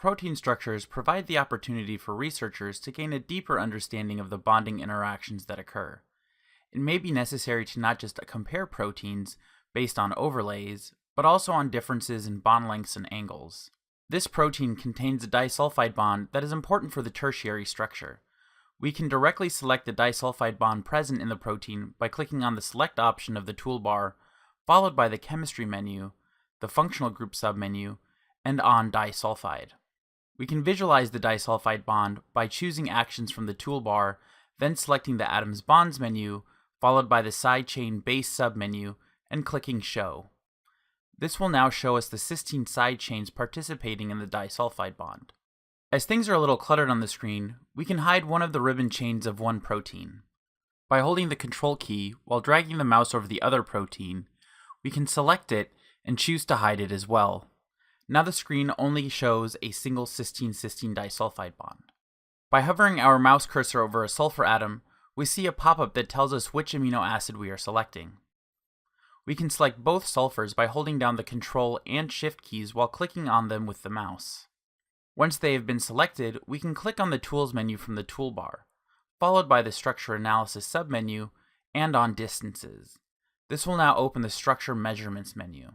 protein structures provide the opportunity for researchers to gain a deeper understanding of the bonding interactions that occur. It may be necessary to not just compare proteins based on overlays, but also on differences in bond lengths and angles. This protein contains a disulfide bond that is important for the tertiary structure. We can directly select the disulfide bond present in the protein by clicking on the Select option of the toolbar, followed by the Chemistry menu, the Functional Group submenu, and on disulfide. We can visualize the disulfide bond by choosing actions from the toolbar, then selecting the Atoms Bonds menu, followed by the Side Chain Base submenu, and clicking Show. This will now show us the cysteine side chains participating in the disulfide bond. As things are a little cluttered on the screen, we can hide one of the ribbon chains of one protein. By holding the Control key while dragging the mouse over the other protein, we can select it and choose to hide it as well. Now the screen only shows a single cysteine-cysteine disulfide bond. By hovering our mouse cursor over a sulfur atom, we see a pop-up that tells us which amino acid we are selecting. We can select both sulfurs by holding down the Control and Shift keys while clicking on them with the mouse. Once they have been selected, we can click on the Tools menu from the toolbar, followed by the Structure Analysis submenu, and on Distances. This will now open the Structure Measurements menu.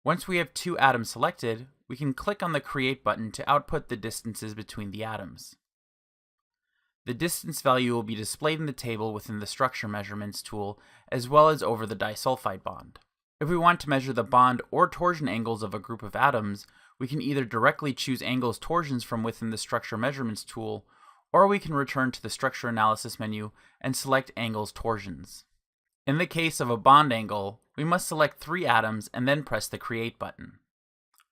Once we have two atoms selected, we can click on the Create button to output the distances between the atoms. The distance value will be displayed in the table within the Structure Measurements tool, as well as over the disulfide bond. If we want to measure the bond or torsion angles of a group of atoms, we can either directly choose Angles Torsions from within the Structure Measurements tool, or we can return to the Structure Analysis menu and select Angles Torsions. In the case of a bond angle, we must select 3 atoms and then press the Create button.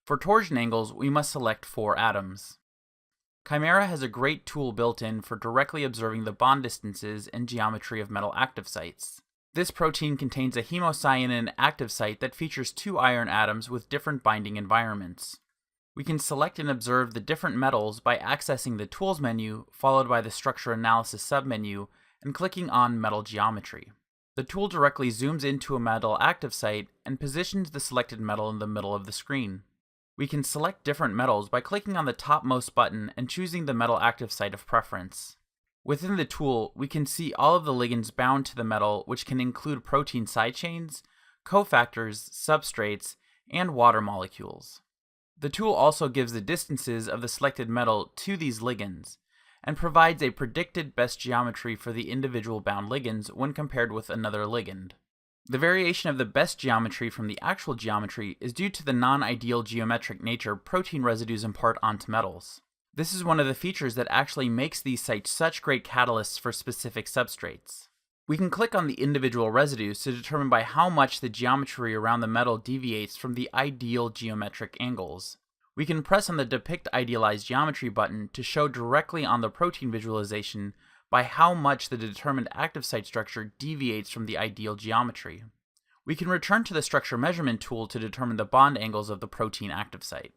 For torsion angles, we must select 4 atoms. Chimera has a great tool built in for directly observing the bond distances and geometry of metal active sites. This protein contains a hemocyanin active site that features 2 iron atoms with different binding environments. We can select and observe the different metals by accessing the Tools menu, followed by the Structure Analysis submenu, and clicking on Metal Geometry. The tool directly zooms into a metal active site and positions the selected metal in the middle of the screen. We can select different metals by clicking on the topmost button and choosing the metal active site of preference. Within the tool, we can see all of the ligands bound to the metal, which can include protein side chains, cofactors, substrates, and water molecules. The tool also gives the distances of the selected metal to these ligands, and provides a predicted best geometry for the individual bound ligands when compared with another ligand. The variation of the best geometry from the actual geometry is due to the non-ideal geometric nature protein residues impart onto metals. This is one of the features that actually makes these sites such great catalysts for specific substrates. We can click on the individual residues to determine by how much the geometry around the metal deviates from the ideal geometric angles. We can press on the Depict Idealized Geometry button to show directly on the protein visualization by how much the determined active site structure deviates from the ideal geometry. We can return to the Structure Measurement tool to determine the bond angles of the protein active site.